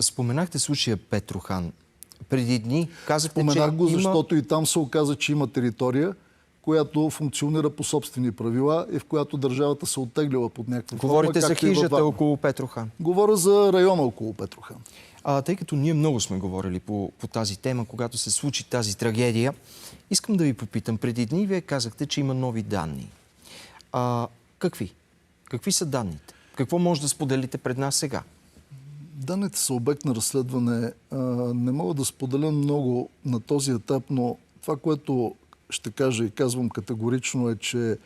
Споменахте случая Петрохан. Преди дни казахте, Споменах че го, има... защото и там се оказа, че има територия, която функционира по собствени правила и в която държавата се оттеглила под някаква форма. Говорите за хижата около Петрохан. Говоря за района около Петрохан. Тъй като ние много сме говорили по тази тема, когато се случи тази трагедия, искам да ви попитам. Преди дни вие казахте, че има нови данни. Какви? Какви са данните? Какво може да споделите пред нас сега? Данните са обект на разследване. Не мога да споделя много на този етап, но това, което ще кажа и казвам категорично е, че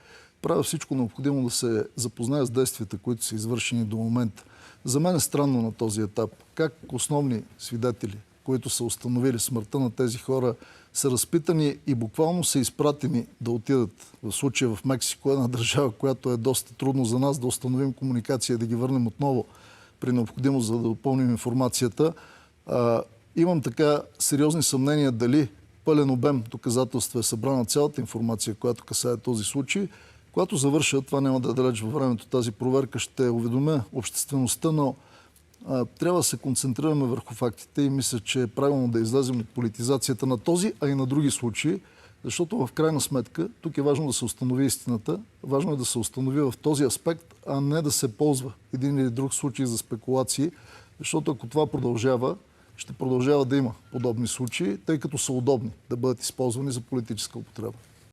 правя всичко необходимо да се запозная с действията, които са извършени до момента. За мен е странно на този етап как основни свидетели, които са установили смъртта на тези хора, са разпитани и буквално са изпратени да отидат, в случая в Мексико, една държава, която е доста трудно за нас да установим комуникация и да ги върнем отново при необходимост, за да допълним информацията. Имам така сериозни съмнения дали пълен обем доказателства е събрана цялата информация, която касае този случай. Когато завърша, това няма да е далеч във времето, тази проверка, ще уведомя обществеността, но трябва да се концентрираме върху фактите и мисля, че е правилно да излезем от политизацията на този, а и на други случаи, защото в крайна сметка тук е важно да се установи истината, важно е да се установи в този аспект, а не да се ползва един или друг случай за спекулации, защото ако това продължава, ще продължава да има подобни случаи, тъй като са удобни да бъдат използвани за политическа употреба.